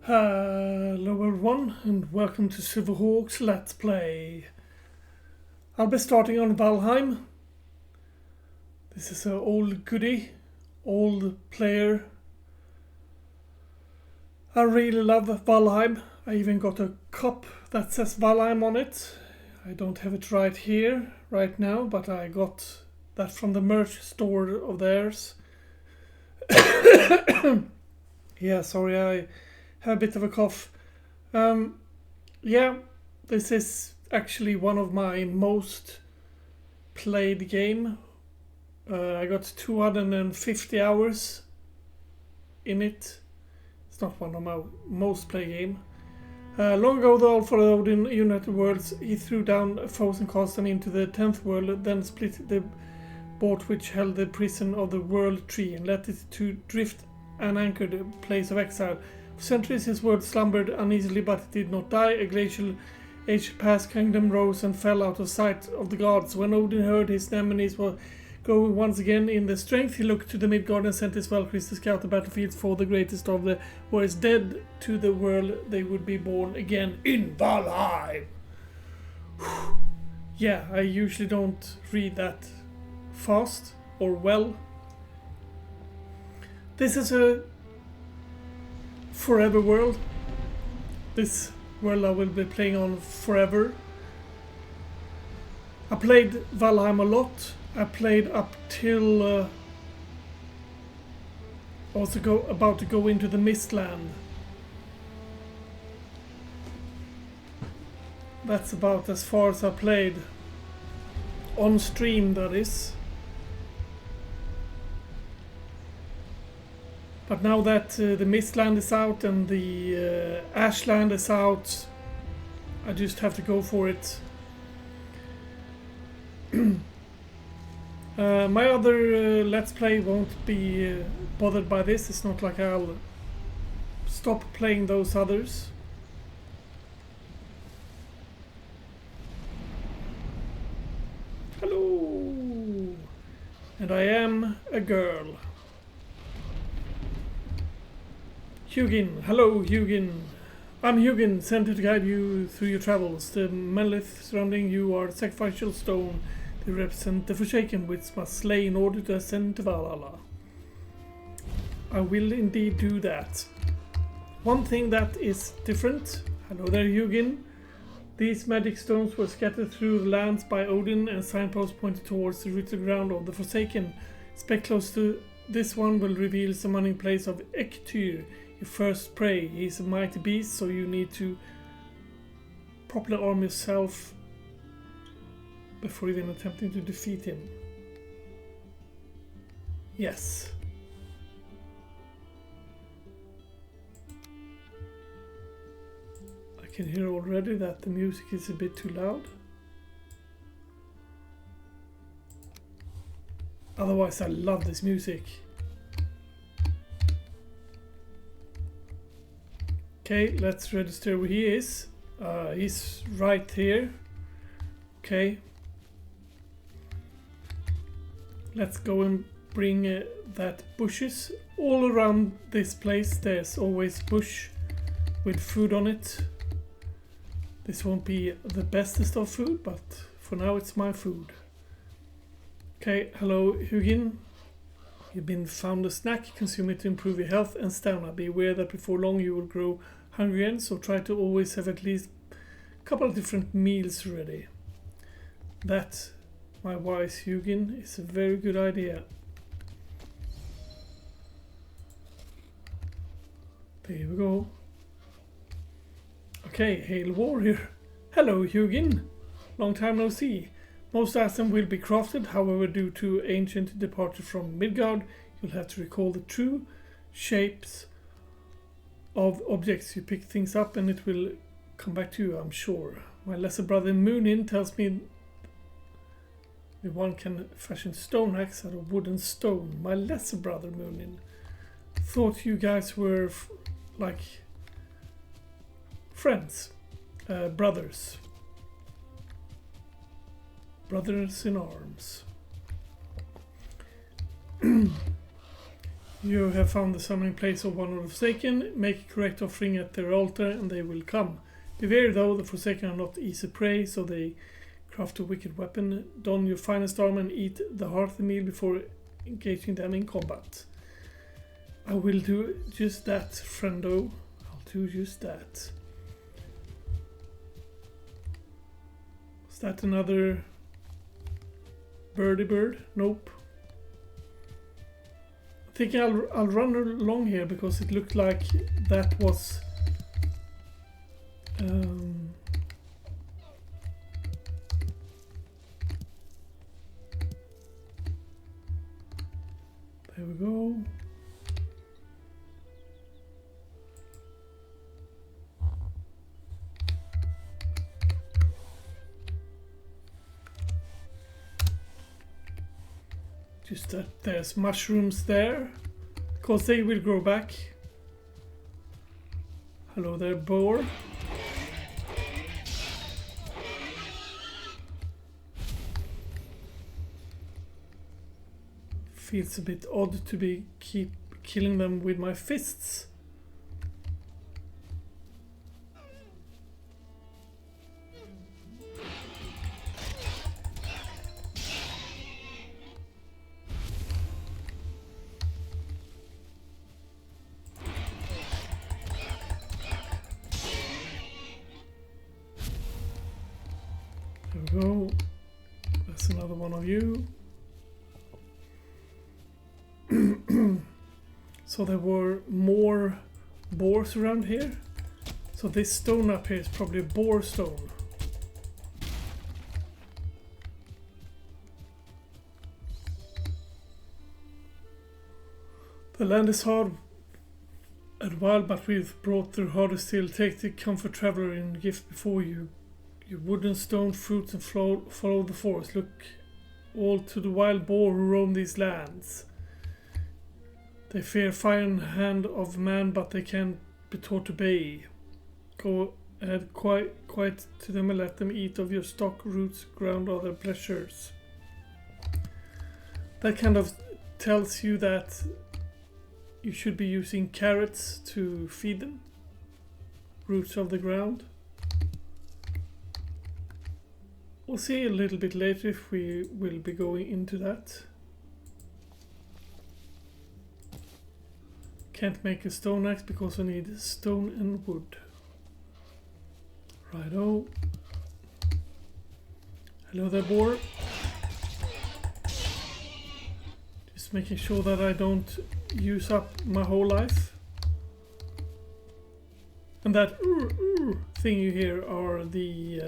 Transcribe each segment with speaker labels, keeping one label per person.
Speaker 1: Hello everyone and welcome to Silverhawk's Let's Play. I'll be starting on Valheim. This is an old goodie, old player. I really love Valheim. I even got a cup that says Valheim on it. I don't have it right here, right now, but I got that from the merch store of theirs. Yeah, sorry, I have a bit of a cough. Yeah, this is actually one of my most played game. I got 250 hours in it. It's not one of my most played game. Long ago, the All for Odin United Worlds, he threw down foes and cast them into the 10th world, then split the boat which held the prison of the World Tree and let it to drift an anchored place of exile. For centuries his world slumbered uneasily, but it did not die. A glacial age past, kingdom rose and fell out of sight of the gods. When Odin heard his enemies were growing once again in their strength, he looked to the Midgard and sent his Valkyries to scout the battlefields for the greatest of the warriors dead to the world they would be born again in Valheim. Yeah, I usually don't read that fast or well. This is a forever world. This world I will be playing on forever. I played Valheim a lot. I played up till I was about to go into the Mistland. That's about as far as I played. On stream, that is. But now that the Mistland is out and the Ashland is out, I just have to go for it. My other Let's Play won't be bothered by this. It's not like I'll stop playing those others. Hello! And I am a girl. Hugin. Hello, Hugin. I'm Hugin, sent to guide you through your travels. The monolith surrounding you are sacrificial stone. They represent the Forsaken, which must slay in order to ascend to Valhalla. I will indeed do that. One thing that is different. Hello there, Hugin. These magic stones were scattered through the lands by Odin, and signposts pointed towards the rooted ground of the Forsaken. Spec close to this one will reveal the summoning place of Ektyr, your first prey. He's a mighty beast, so you need to properly arm yourself before even attempting to defeat him. Yes. I can hear already that the music is a bit too loud. Otherwise, I love this music. Okay, let's register where he is. He's right here. Okay. Let's go and bring that bushes. All around this place there's always bush with food on it. This won't be the bestest of food, but for now it's my food. Okay, hello Hugin. You've been found a snack. Consume it to improve your health and stamina. Be aware that before long you will grow hungry again, so try to always have at least a couple of different meals ready. That, my wise Hugin, is a very good idea. There we go. Okay, hail warrior. Hello Hugin. Long time no see. Most items will be crafted, however, due to ancient departure from Midgard, you'll have to recall the true shapes of objects. You pick things up and it will come back to you, I'm sure. My lesser brother Munin tells me that one can fashion stone axe out of wood and stone. My lesser brother Munin. Thought you guys were like friends, brothers. Brothers in arms. You have found the summoning place of one of the Forsaken. Make a correct offering at their altar and they will come. Beware though, the Forsaken are not easy prey, so they craft a wicked weapon. Don your finest armor and eat the hearty meal before engaging them in combat. I will do just that, friendo. I'll do just that. Is that another birdie bird? Nope. I think I'll run along here because it looked like that was there we go. Just that there's mushrooms there, because they will grow back. Hello there, boar. Feels a bit odd to keep killing them with my fists. There we go. That's another one of you. So there were more boars around here. So this stone up here is probably a boar stone. The land is hard and wild, but we've brought the harder still. Take the comfort traveler in gift before you. Your wood and stone, fruits, and follow the forest. Look all to the wild boar who roam these lands. They fear fire and hand of man, but they can be taught to obey. Go ahead quiet to them and let them eat of your stock, roots, ground, or their pleasures. That kind of tells you that you should be using carrots to feed them. Roots of the ground. We'll see a little bit later if we will be going into that. Can't make a stone axe because I need stone and wood. Righto. Hello there, boar. Just making sure that I don't use up my whole life. And that thing you hear are the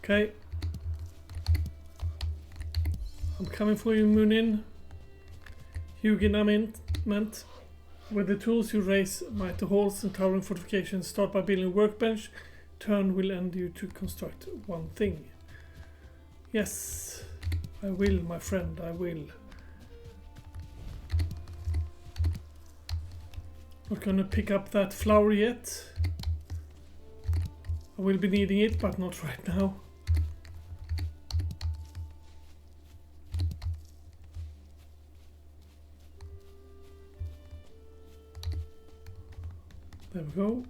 Speaker 1: okay. I'm coming for you, Moonin. Huguenament. With the tools you raise mighty halls and towering fortifications. Start by building a workbench. Turn will end you to construct one thing. Yes, I will, my friend, I will. Not gonna pick up that flower yet. I will be needing it, but not right now. There we go.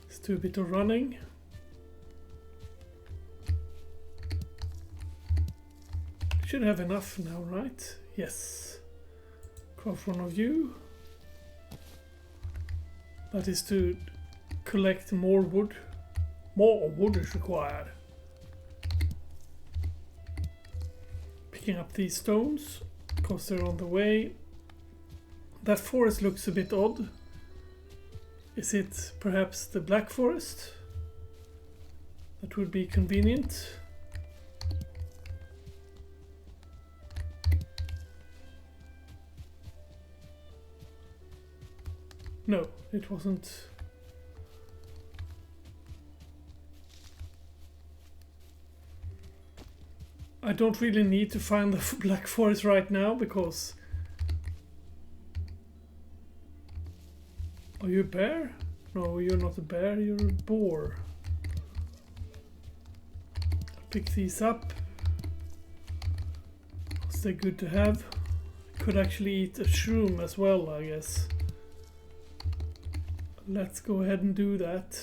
Speaker 1: Let's do a bit of running. Should have enough now, right? Yes. Craft one of you. That is to collect more wood. More wood is required. Picking up these stones because they're on the way. That forest looks a bit odd. Is it perhaps the Black Forest? That would be convenient. No, it wasn't. I don't really need to find the Black Forest right now because... Are you a bear? No, you're not a bear, you're a boar. pick these up. They're good to have. Could actually eat a shroom as well, I guess. Let's go ahead and do that.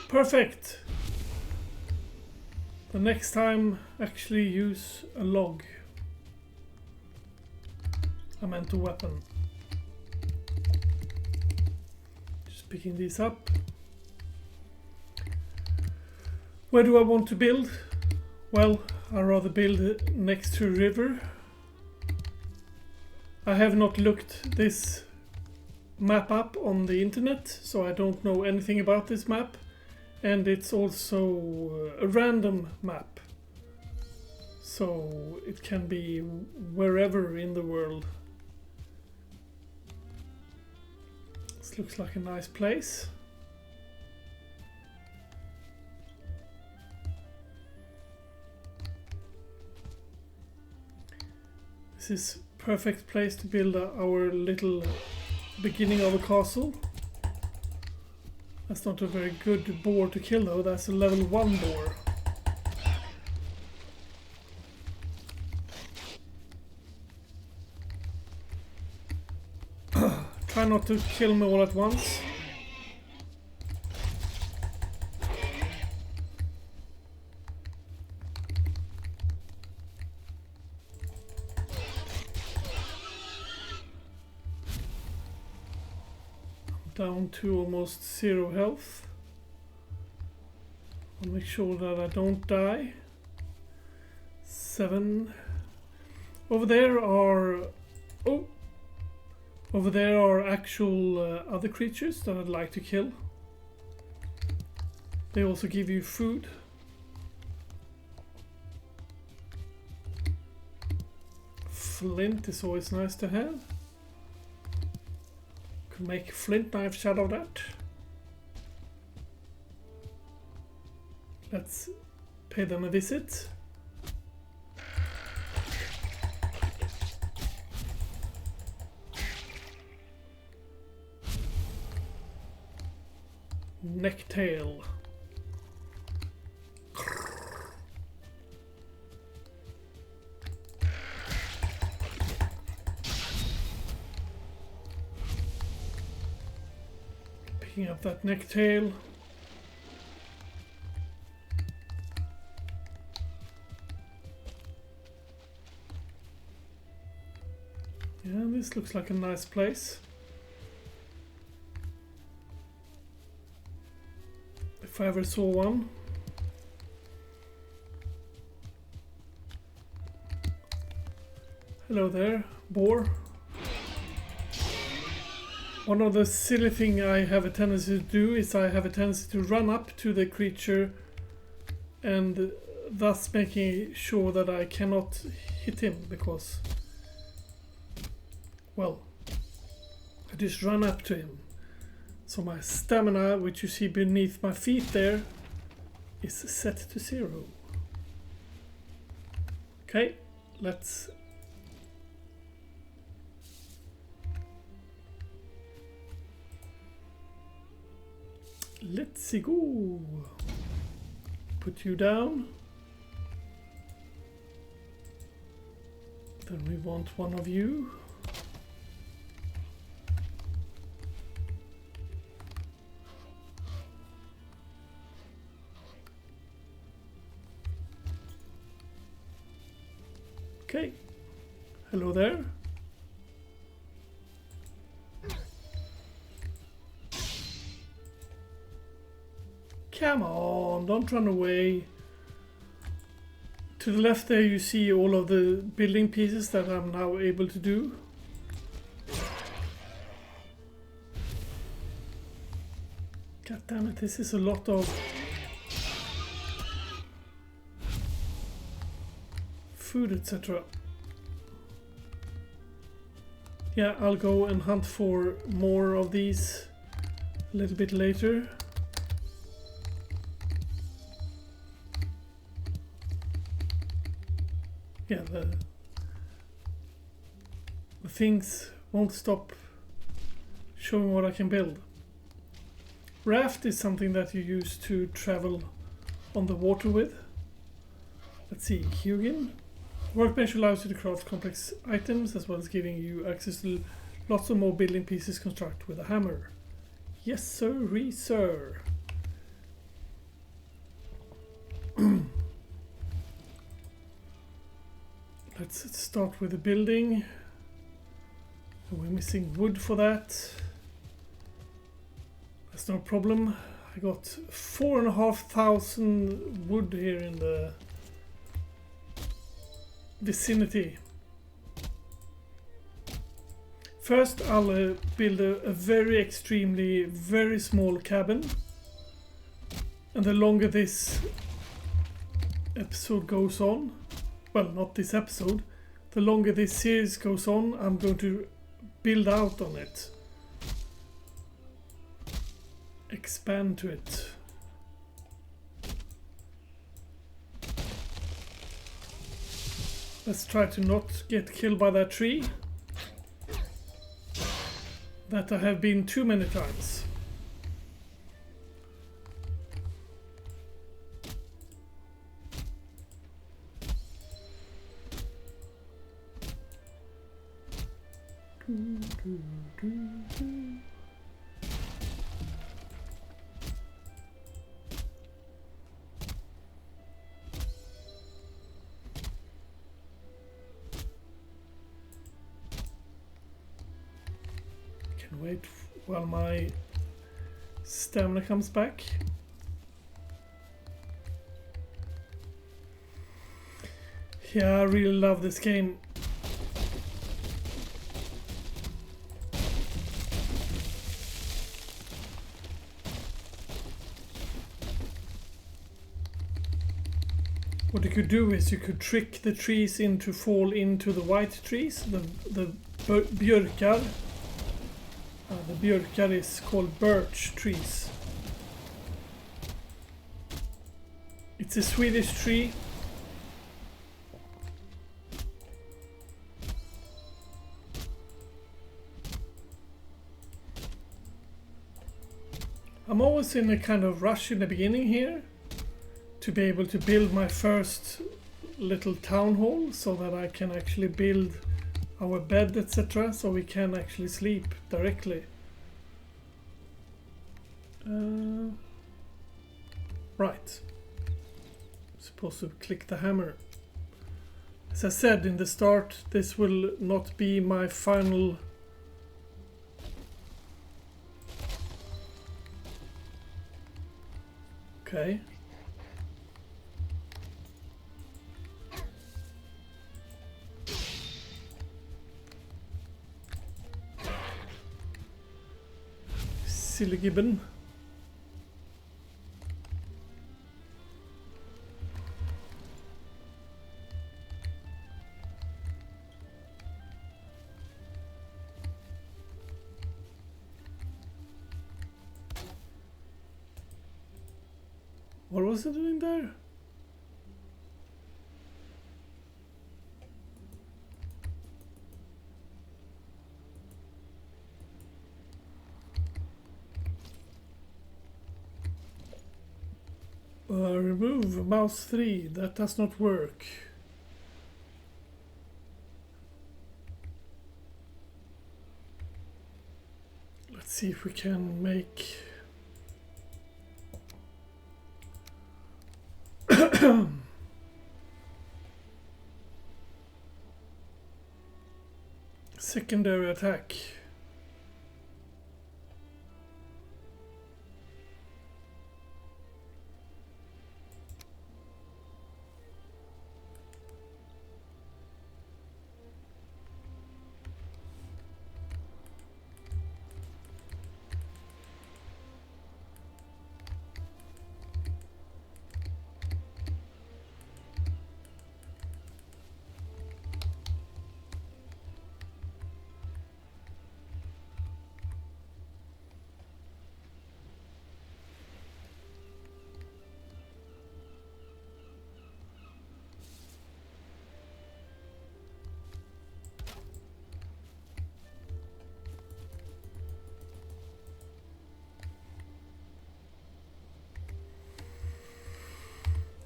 Speaker 1: Perfect! The next time, actually use a log. I meant a weapon. Just picking these up. Where do I want to build? Well, I'd rather build next to a river. I have not looked this map up on the internet, so I don't know anything about this map. And it's also a random map. So it can be wherever in the world. This looks like a nice place. This is perfect place to build our little beginning of a castle. That's not a very good boar to kill though, that's a level 1 boar. Try not to kill me all at once. Down to almost 0 health. I'll make sure that I don't die. 7. Over there are... Oh! Over there are actual other creatures that I'd like to kill. They also give you food. Flint is always nice to have. Could make flint knives out of that. Let's pay them a visit. Necktail. Picking up that necktail. Yeah, this looks like a nice place. If I ever saw one. Hello there, boar. One of the silly things I have a tendency to do is I have a tendency to run up to the creature and thus making sure that I cannot hit him because, well, I just run up to him. So my stamina, which you see beneath my feet there, is set to 0. Okay, let's go. Put you down. Then we want one of you. Okay, hello there. Come on, don't run away. To the left there you see all of the building pieces that I'm now able to do. God damn it, this is a lot of food, etc. Yeah, I'll go and hunt for more of these a little bit later. Yeah, the things won't stop showing what I can build. Raft is something that you use to travel on the water with. Let's see, Hugin. Workbench allows you to craft complex items as well as giving you access to lots of more building pieces construct with a hammer. Yes sir, sir. Let's start with the building. We're missing wood for that. That's no problem. I got 4,500 wood here in the vicinity. First I'll build a very small cabin. And the longer this episode goes on, well, not this episode, the longer this series goes on, I'm going to build out on it. Expand to it. Let's try to not get killed by that tree. That I have been too many times. Can wait while my stamina comes back. Yeah, I really love this game. What you could do is you could trick the trees into fall into the white trees, the björkar. The björkar is called birch trees. It's a Swedish tree. I'm always in a kind of rush in the beginning here to be able to build my first little town hall so that I can actually build our bed, etc., so we can actually sleep directly. Right. Supposed to click the hammer. As I said in the start, this will not be my final okay. Silly gibbon. What was it doing there? Remove mouse 3. That does not work. Let's see if we can make secondary attack.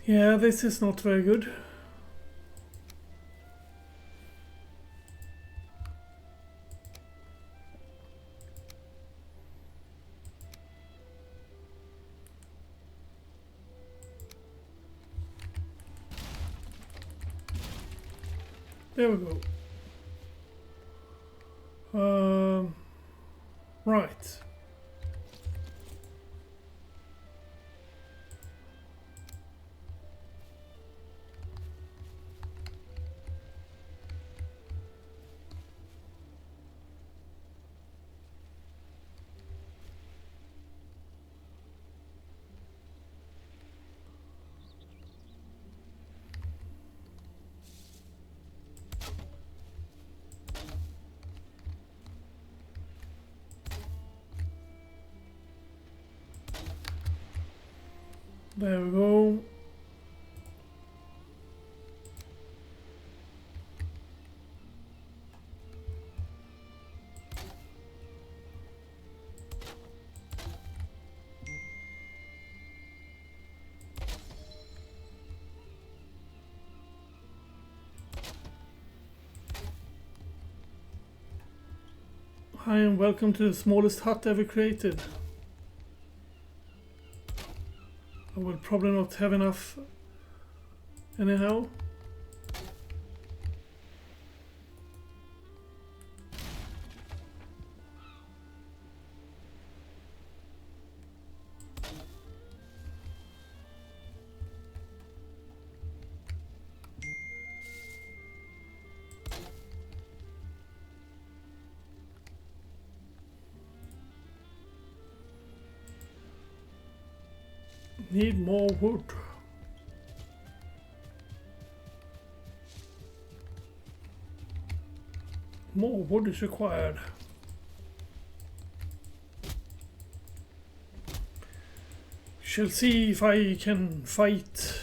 Speaker 1: Yeah, this is not very good. There we go. Right. There we go. Hi and welcome to the smallest hut ever created. I will probably not have enough anyhow. Need more wood. More wood is required. Shall see if I can fight.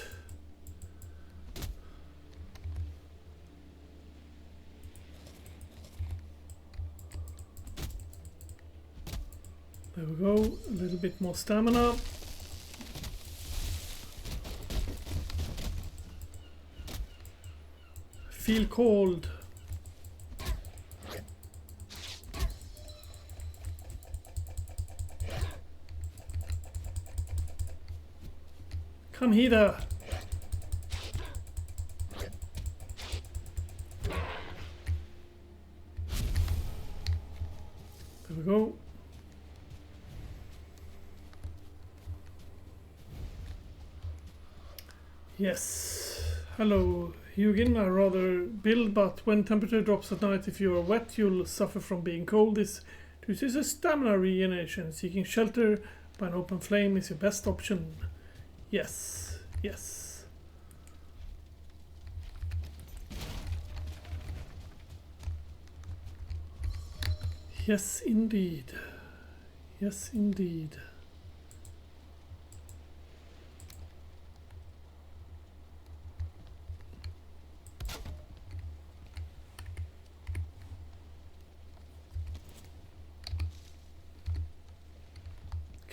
Speaker 1: There we go. A little bit more stamina. Feel cold. Come here. There we go. Yes. Hello, Hugin. I rather build, but when temperature drops at night, if you are wet, you'll suffer from being cold. This is a stamina regeneration. Seeking shelter by an open flame is your best option. Yes, yes. Yes, indeed. Yes, indeed.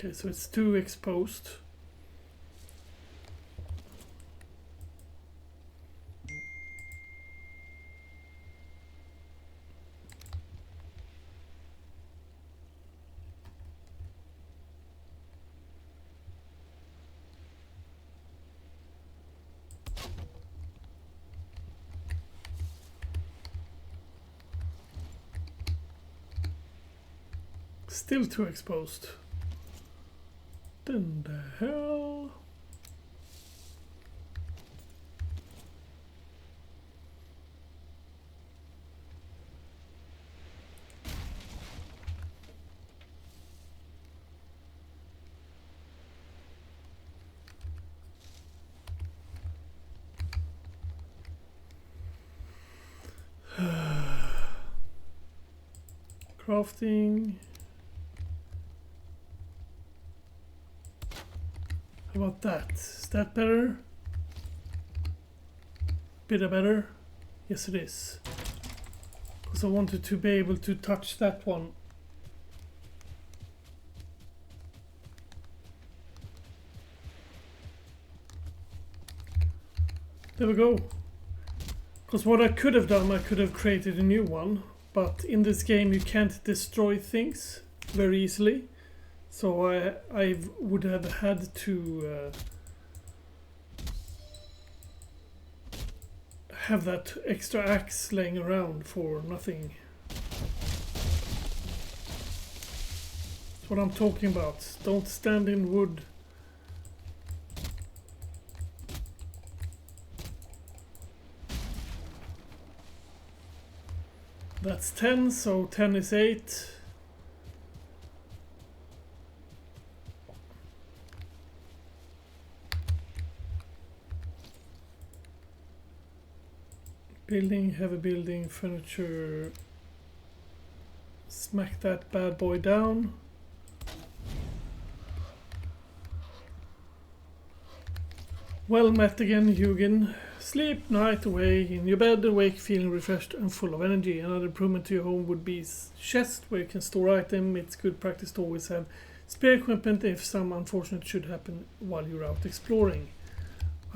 Speaker 1: Okay, so it's too exposed. Still too exposed. Then the hell? Crafting. How about that? Is that better? Bit better? Yes, it is. Because I wanted to be able to touch that one. There we go. Because what I could have done, I could have created a new one. But in this game you can't destroy things very easily. So I would have had to have that extra axe laying around for nothing. That's what I'm talking about. Don't stand in wood. That's 10, so 10 is 8. Building, heavy building, furniture. Smack that bad boy down. Well met again, Hugin. Sleep night away in your bed, awake feeling refreshed and full of energy. Another improvement to your home would be chest where you can store items. It's good practice to always have spare equipment if some unfortunate should happen while you're out exploring.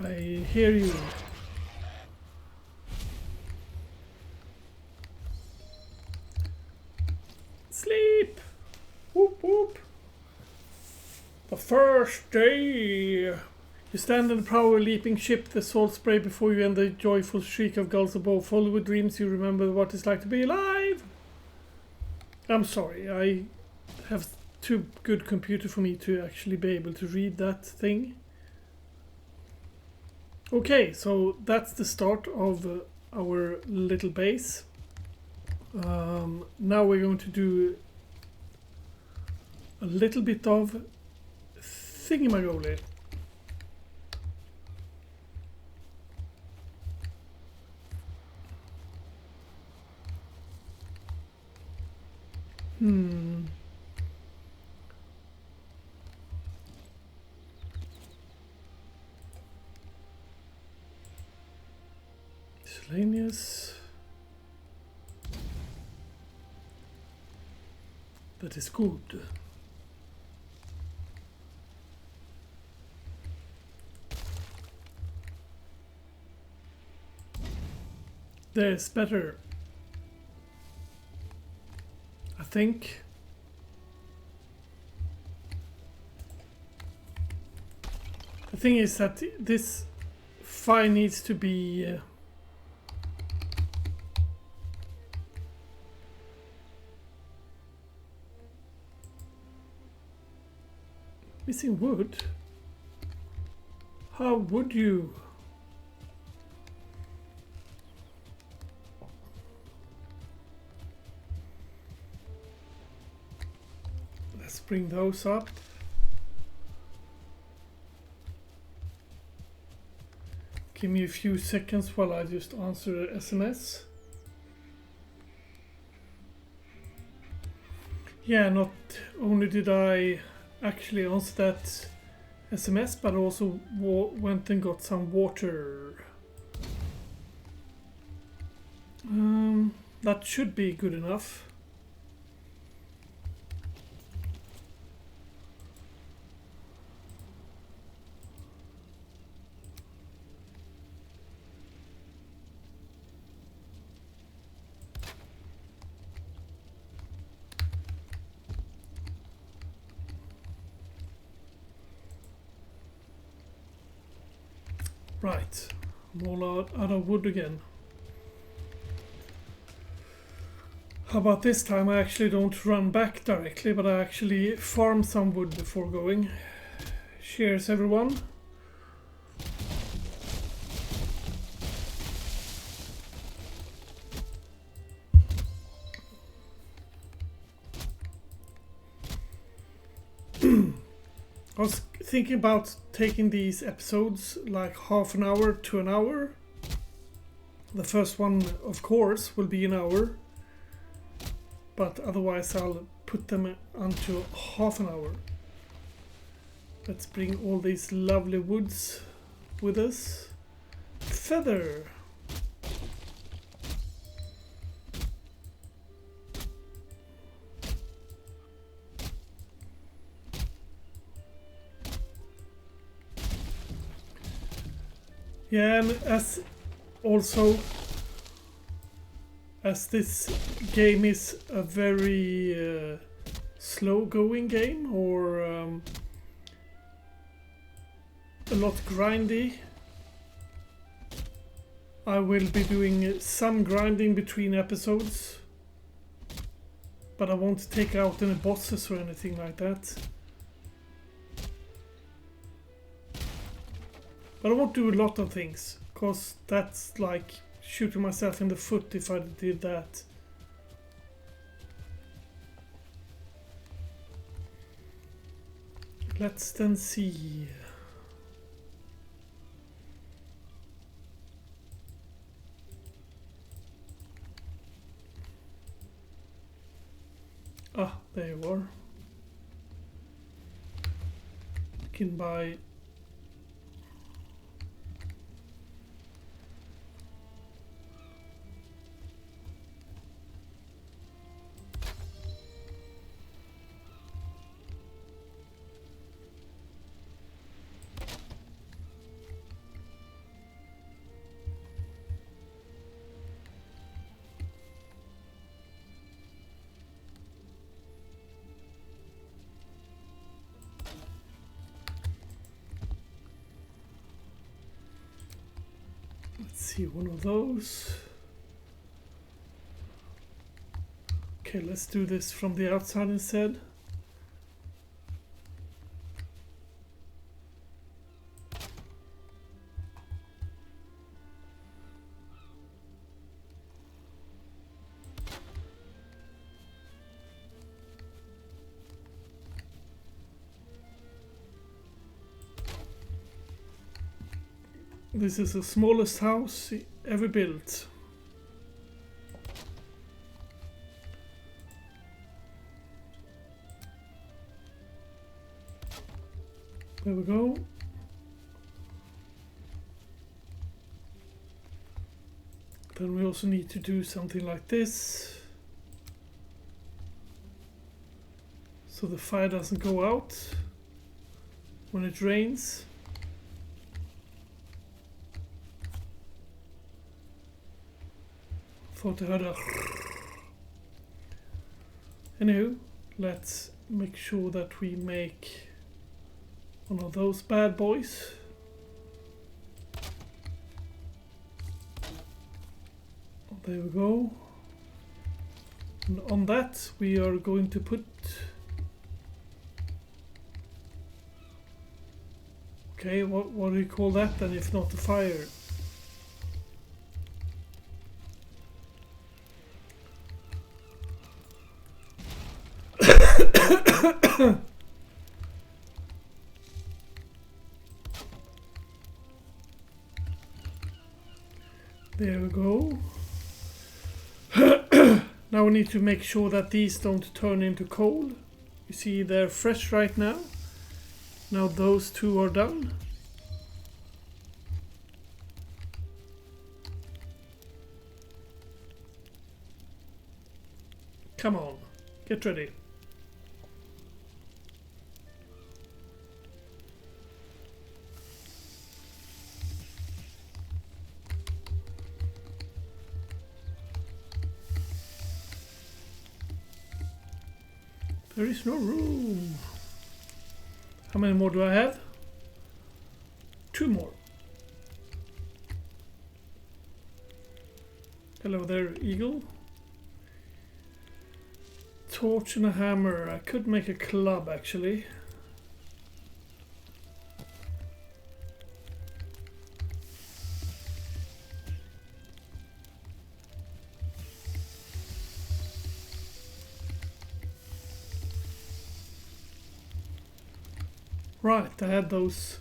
Speaker 1: I hear you. Sleep! Whoop whoop! The first day! You stand in the prow of a leaping ship, the salt spray before you, and the joyful shriek of gulls above. Full with dreams, you remember what it's like to be alive. I'm sorry, I have too good computer for me to actually be able to read that thing. Okay, so that's the start of our little base. Now we're going to do a little bit of thingamagoli. Miscellaneous. That is good. There's better. I think. The thing is that this file needs to be missing wood. How would you? Let's bring those up. Give me a few seconds while I just answer SMS. Yeah, not only did I actually answer that SMS, but also went and got some water. That should be good enough. Right, I'm all out of wood again. How about this time I actually don't run back directly, but I actually farm some wood before going. Cheers everyone. I was thinking about taking these episodes like half an hour to an hour. The first one, of course, will be an hour. But otherwise I'll put them onto half an hour. Let's bring all these lovely woods with us. Feather. Yeah, and as this game is a very slow going game, or a lot grindy, I will be doing some grinding between episodes, but I won't take out any bosses or anything like that. But I won't do a lot of things, because that's like shooting myself in the foot if I did that. Let's then see. Ah, there you are. You can buy one of those. Okay, let's do this from the outside instead. This is the smallest house ever built. There we go. Then we also need to do something like this, so the fire doesn't go out when it rains. Thought I heard a... Anywho, let's make sure that we make one of those bad boys. There we go. And on that we are going to put... Okay, what do you call that then if not a fire? There we go. Now we need to make sure that these don't turn into coal. You see they're fresh right now. Now those two are done. Come on, get ready. There is no room. How many more do I have? 2 more. Hello there, eagle. Torch and a hammer. I could make a club actually. Right, I had those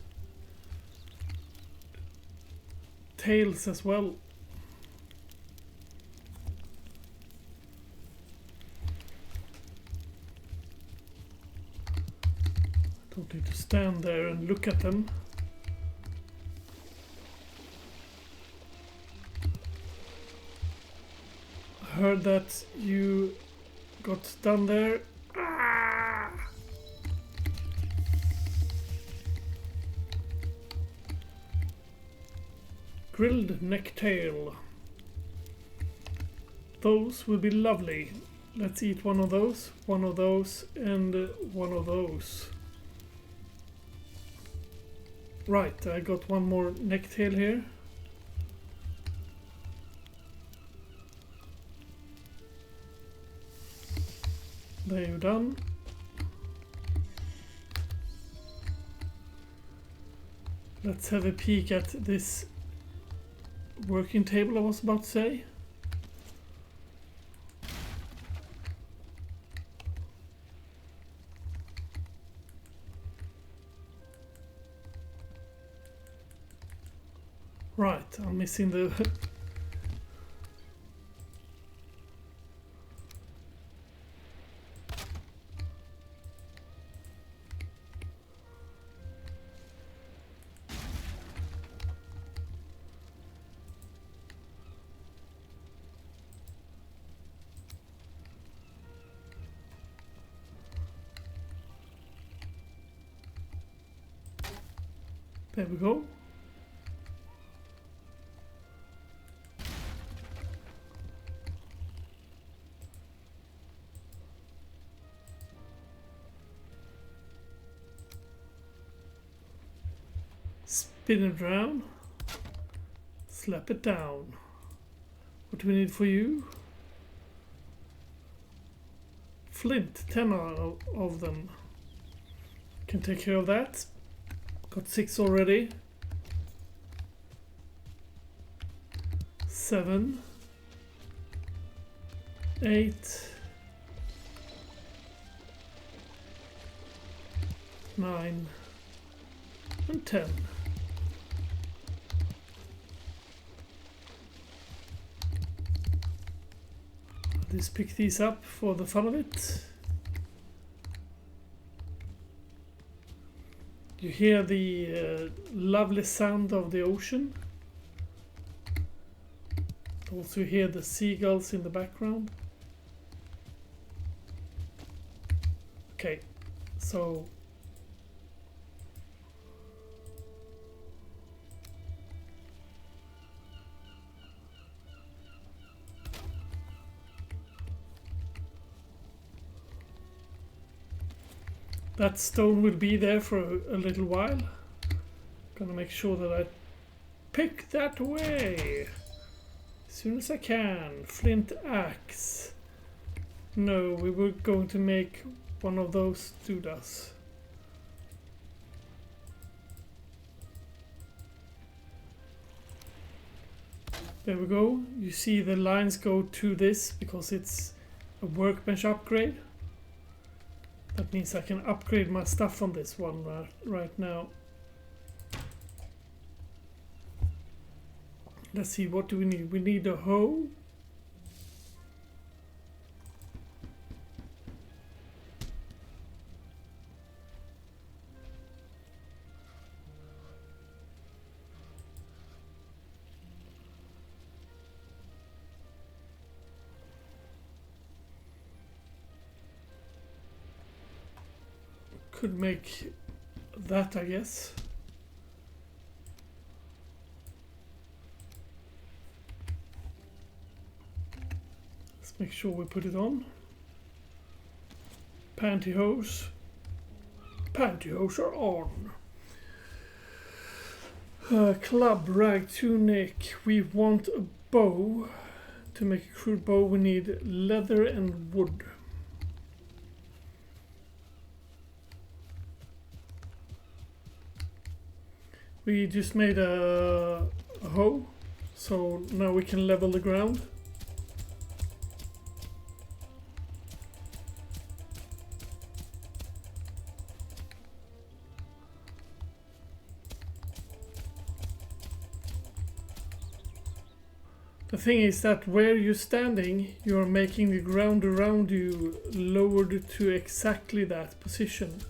Speaker 1: tails as well. Don't need to stand there and look at them. I heard that you got done there. Grilled necktail. Those will be lovely. Let's eat one of those, and one of those. Right, I got one more necktail here. There, you're done. Let's have a peek at this working table I was about to say. Right, I'm missing the... There we go. Spin it around. Slap it down. What do we need for you? Flint, 10 of them. Can take care of that. Got 6 already. 7, 8, 9, and 10. I'll just pick these up for the fun of it. You hear the lovely sound of the ocean. Also hear the seagulls in the background. Okay, so that stone will be there for a little while. Gonna make sure that I pick that away as soon as I can. Flint axe. No, we were going to make one of those doodas. There we go. You see the lines go to this because it's a workbench upgrade. That means I can upgrade my stuff on this one right now. Let's see, what do we need? We need a hoe. Could make that, I guess. Let's make sure we put it on. Pantyhose. Pantyhose are on. Club, rag, tunic. We want a bow. To make a crude bow we need leather and wood. We just made a hoe, so now we can level the ground. The thing is that where you're standing, you're making the ground around you lowered to exactly that position.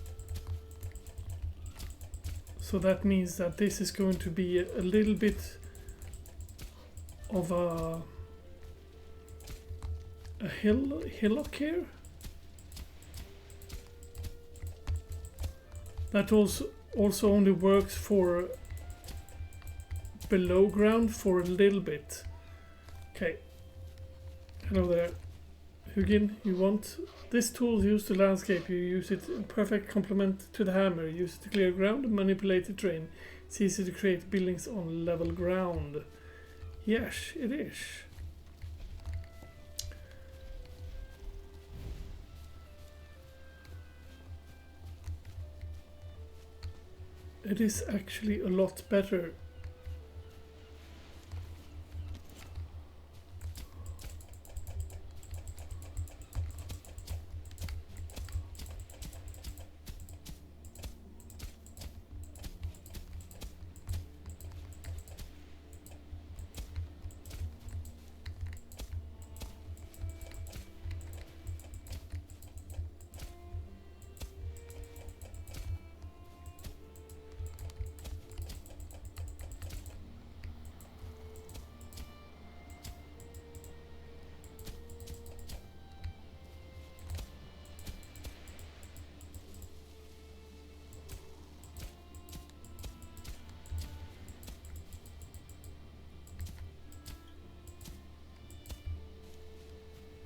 Speaker 1: So that means that this is going to be a little bit of a hillock here. That also only works for below ground for a little bit. Okay. Hello there. Hugin, you want this tool used to landscape. You use it in perfect complement to the hammer. Use it to clear ground and manipulate the terrain. It's easy to create buildings on level ground. Yes, it is. It is actually a lot better.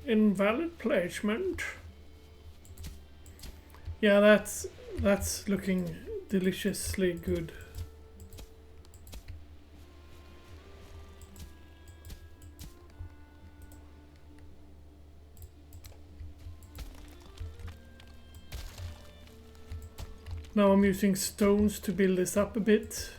Speaker 1: Invalid placement. Yeah, that's looking deliciously good. Now I'm using stones to build this up a bit.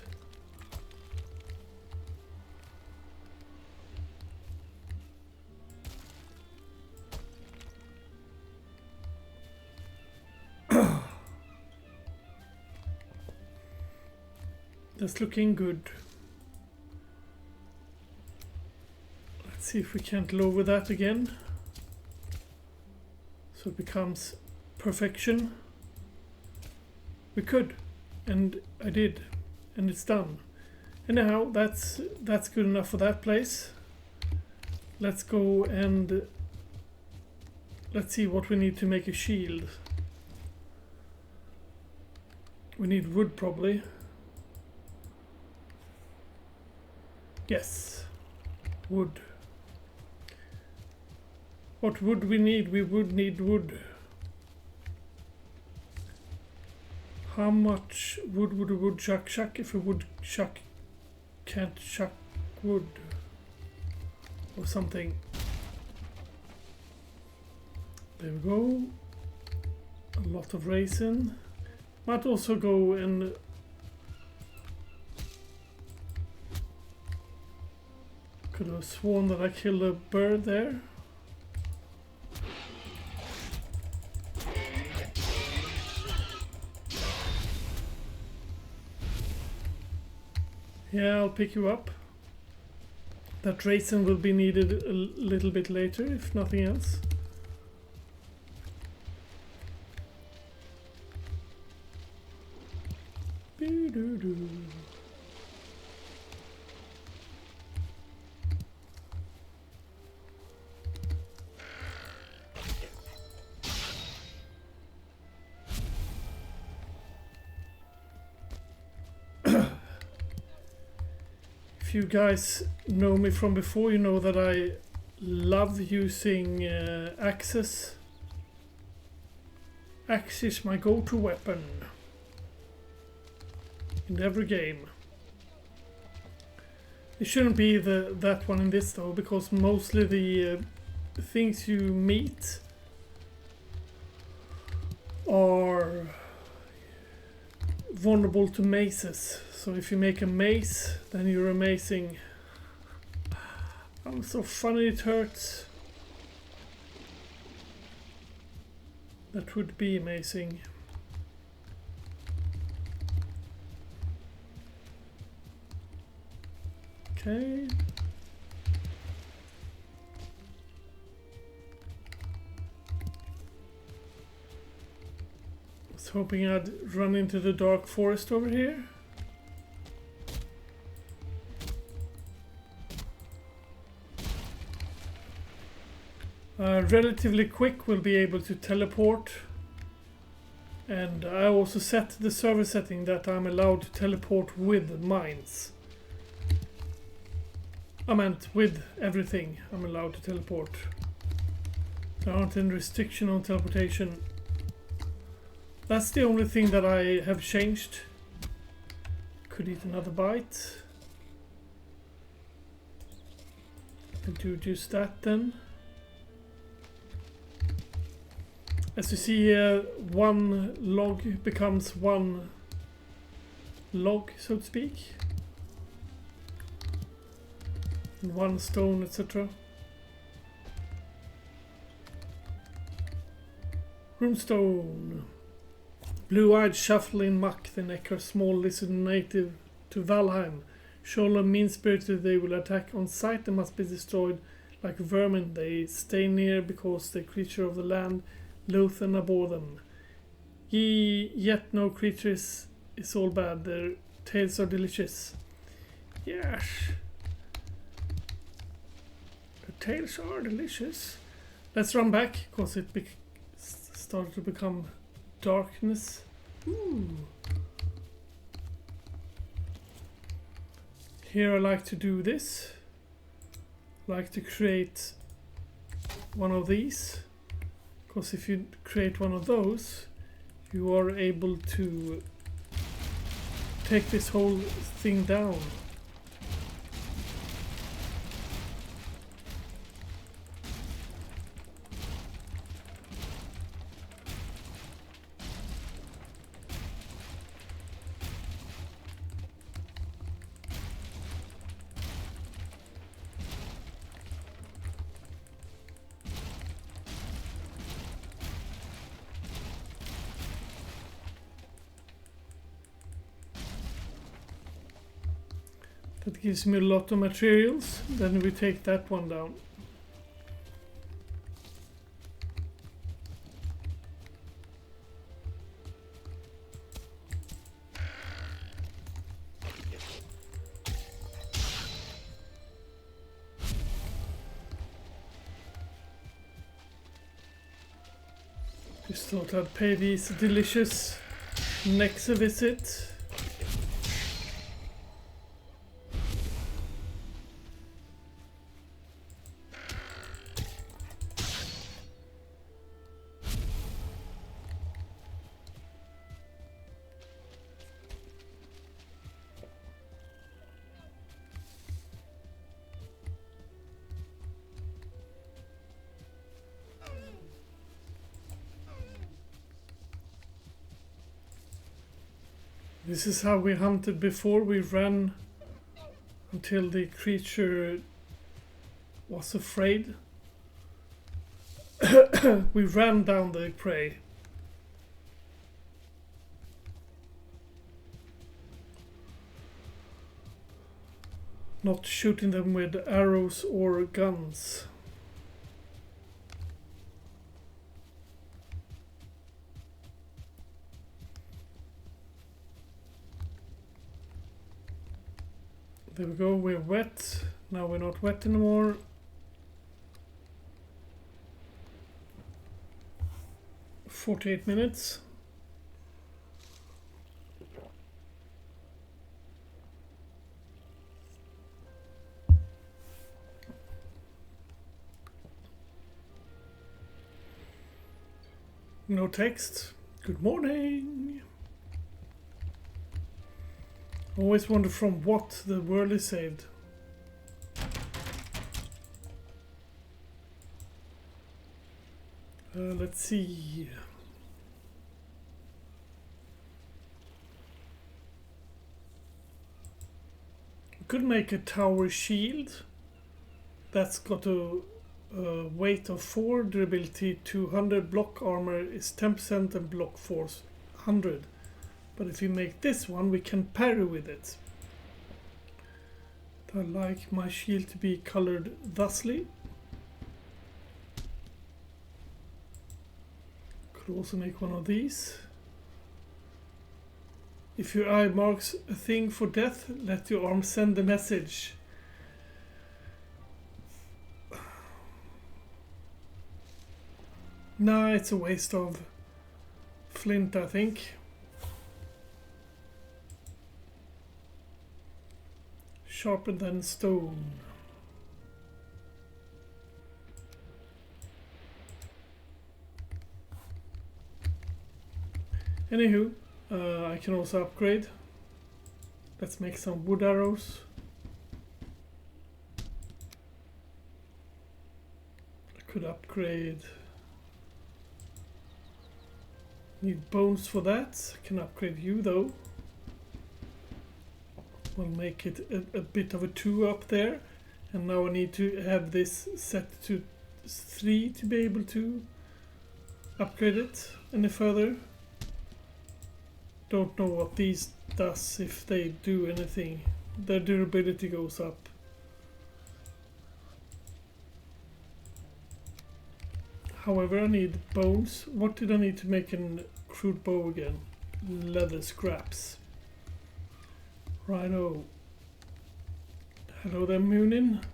Speaker 1: That's looking good. Let's see if we can't lower that again. So it becomes perfection. We could, and I did, and it's done. Anyhow, that's good enough for that place. Let's go and let's see what we need to make a shield. We need wood probably. Yes, wood. What wood we need? We would need wood. How much wood would a woodchuck chuck if a woodchuck can't chuck wood? Or something. There we go. A lot of raisin. Might also go and could have sworn that I killed a bird there. Yeah, I'll pick you up. That raisin will be needed a little bit later, if nothing else. Boo-doo-doo. If you guys know me from before, you know that I love using axes. Axe is my go-to weapon in every game. It shouldn't be that one in this though, because mostly the things you meet are vulnerable to maces. So if you make a mace, then you're amazing. I'm so funny it hurts. That would be amazing. Okay. I was hoping I'd run into the dark forest over here. Relatively quick, we'll be able to teleport, and I also set the server setting that I'm allowed to teleport with mines. I meant with everything I'm allowed to teleport. There aren't any restriction on teleportation. That's the only thing that I have changed. Could eat another bite. And do just that then. As you see here, one log becomes one log, so to speak. And one stone, etc. Runestone. Blue-eyed shuffling muck, the neck of small lizard native to Valheim. Shoal and mean-spirited, they will attack on sight and must be destroyed like vermin. They stay near because the creature of the land loath and abhor them. Yet no creature is all bad. Their tails are delicious. Yes. The tails are delicious. Let's run back because it started to become darkness. Ooh. Here I like to do this. I like to create one of these. Because if you create one of those, you are able to take this whole thing down. That gives me a lot of materials. Then we take that one down. Just thought I'd pay these delicious necks a visit. This is how we hunted before. We ran until the creature was afraid. We ran down the prey. Not shooting them with arrows or guns. There we go, we're wet. Now we're not wet anymore. "48 minutes. No text. Good morning. Always wonder from what the world is saved. Let's see. We could make a tower shield. That's got a weight of 4, durability 200, block armor is 10% and block force 100. But if we make this one, we can parry with it. I like my shield to be colored thusly. Could also make one of these. If your eye marks a thing for death, let your arm send the message. Nah, it's a waste of flint, I think. Sharper than stone. Anywho, I can also upgrade. Let's make some wood arrows. I could upgrade. Need bones for that. I can upgrade you though. We'll make it a bit of a 2 up there. And now I need to have this set to 3 to be able to upgrade it any further. Don't know what these does, if they do anything. Their durability goes up. However, I need bones. What did I need to make a crude bow again? Leather scraps. Righto. Hello there, Moonin.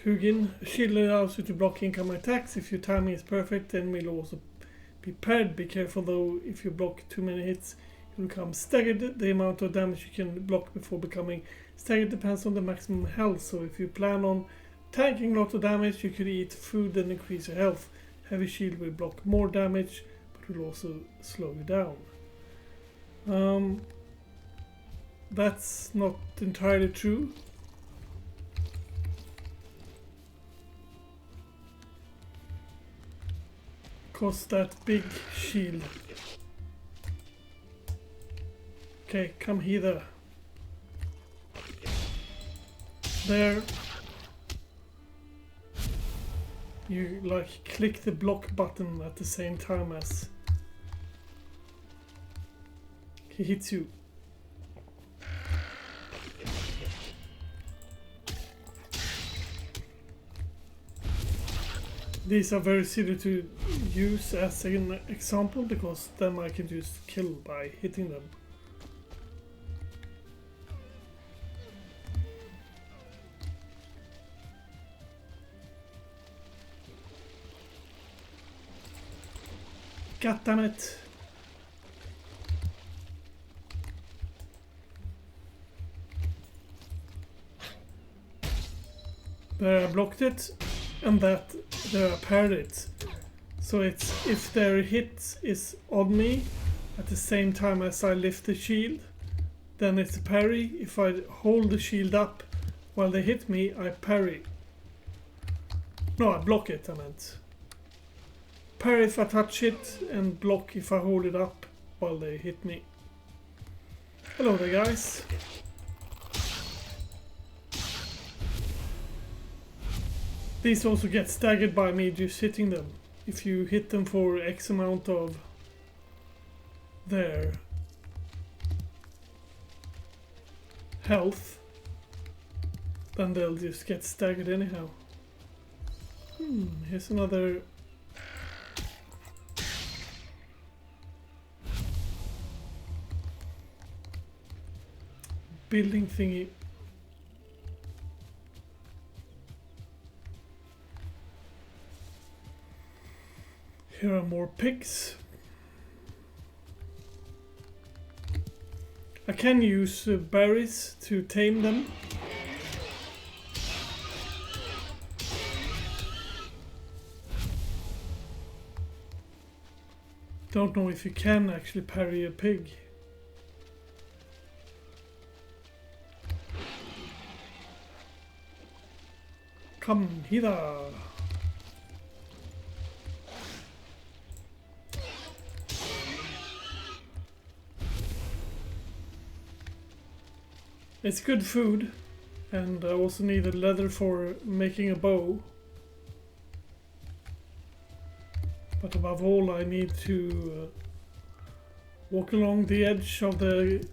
Speaker 1: Hugin. A shield allows you to block incoming attacks. If your timing is perfect, then will also be paired. Be careful though, if you block too many hits, you become staggered. The amount of damage you can block before becoming staggered depends on the maximum health. So if you plan on tanking a lot of damage, you could eat food and increase your health. Heavy shield will block more damage, but will also slow you down. That's not entirely true. Cause that big shield. Okay, come hither. There. You like click the block button at the same time as he hits you. These are very silly to use as an example because then I can just kill by hitting them. God damn it. There, I blocked it, and that there I parried it. So it's if their hit is on me at the same time as I lift the shield, then it's a parry. If I hold the shield up while they hit me, I parry. No, I block it, I meant. Parry if I touch it, and block if I hold it up while they hit me. Hello there, guys. These also get staggered by me just hitting them. If you hit them for X amount of their health, then they'll just get staggered anyhow. Here's another building thingy. Here are more pigs. I can use berries to tame them. Don't know if you can actually parry a pig. Come hither. It's good food, and I also needed leather for making a bow. But above all, I need to walk along the edge of the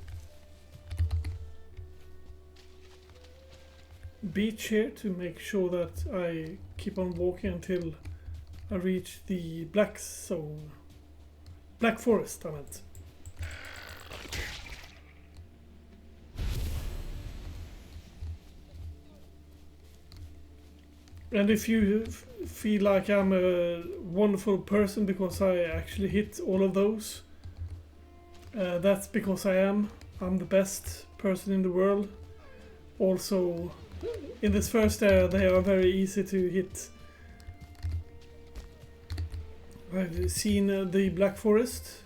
Speaker 1: beach here to make sure that I keep on walking until I reach the black zone. Black forest, I meant. And if you feel like I'm a wonderful person because I actually hit all of those, that's because I am. I'm the best person in the world. Also, in this first area they are very easy to hit. I've seen the Black Forest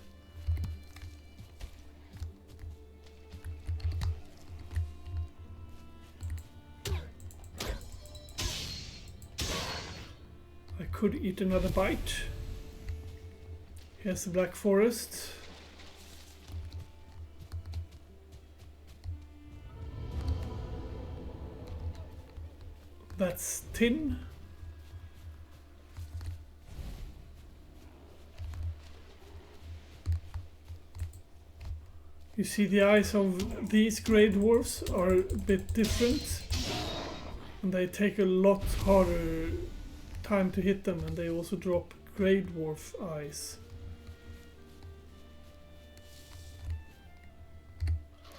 Speaker 1: I could eat another bite. Here's the Black Forest. That's tin. You see the eyes of these grey dwarfs are a bit different. And they take a lot harder time to hit them, and they also drop grey dwarf eyes.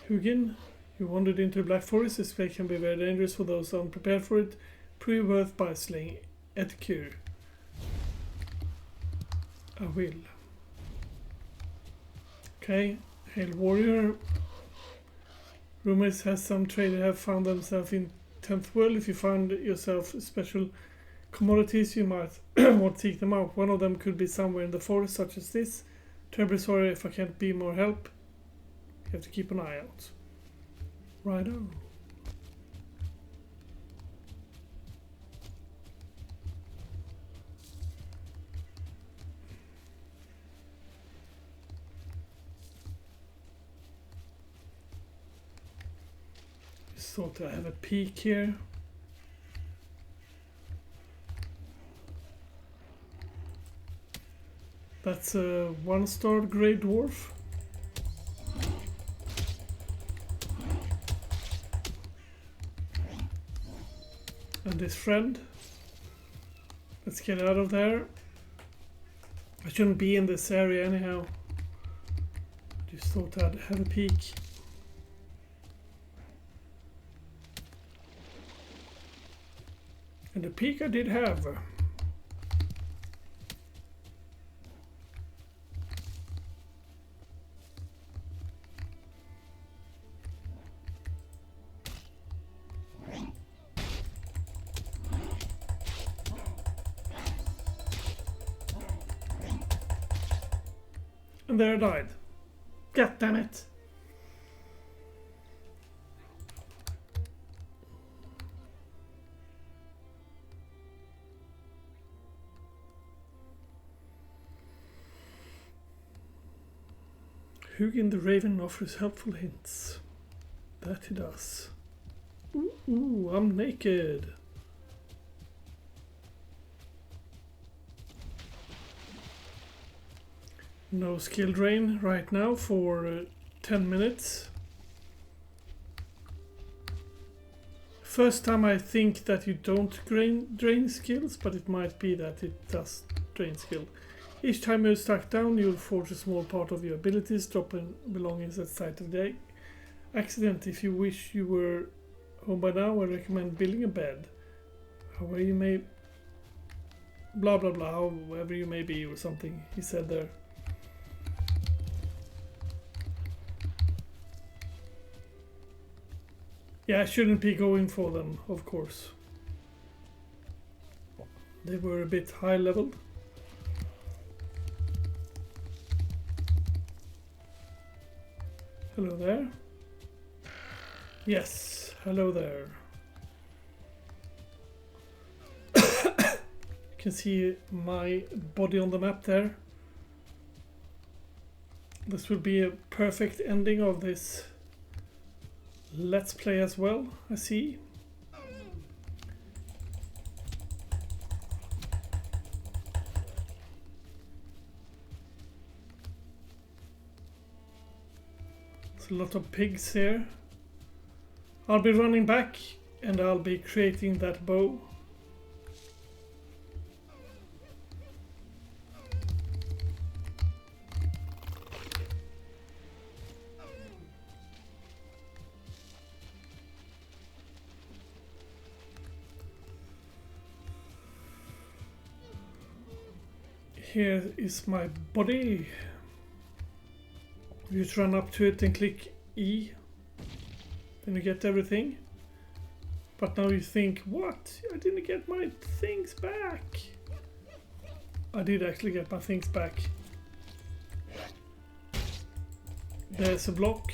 Speaker 1: Hugin, you wandered into the Black Forest. This place can be very dangerous for those unprepared for it. Prove worth by slaying Edkir. I will. Okay, Hail Warrior. Rumors has some traders have found themselves in 10th world. If you find yourself special commodities, you might want to seek them out. One of them could be somewhere in the forest, such as this. Terribly sorry if I can't be more help. You have to keep an eye out. Righto. Just thought I have a peek here. That's a 1-star grey dwarf. And his friend. Let's get out of there. I shouldn't be in this area anyhow. Just thought I'd have a peek. And the peek I did have. And there I died. God damn it. Hugin the Raven offers helpful hints. That he does. Ooh, I'm naked. No skill drain right now for 10 minutes. First time I think that you don't drain skills, but it might be that it does drain skill. Each time you're stuck down, you'll forge a small part of your abilities, dropping belongings at sight of the accident. If you wish you were home by now, I recommend building a bed. However you may... blah blah blah, however you may be, or something he said there. Yeah, I shouldn't be going for them, of course. They were a bit high leveled. Hello there. Yes, hello there. You can see my body on the map there. This will be a perfect ending of this Let's Play as well, I see. There's a lot of pigs here. I'll be running back and I'll be creating that bow. Here is my body. You just run up to it and click E. Then you get everything. But now you think, what? I didn't get my things back. I did actually get my things back. There's a block.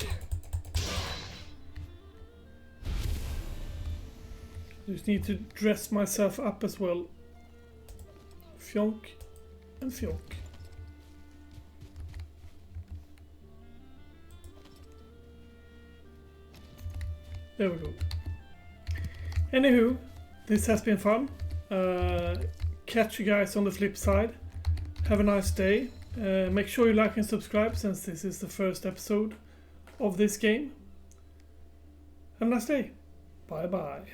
Speaker 1: I just need to dress myself up as well. Fjonk and fjonk. There we go. Anywho, this has been fun. Catch you guys on the flip side. Have a nice day. Make sure you like and subscribe since this is the first episode of this game. Have a nice day. Bye bye.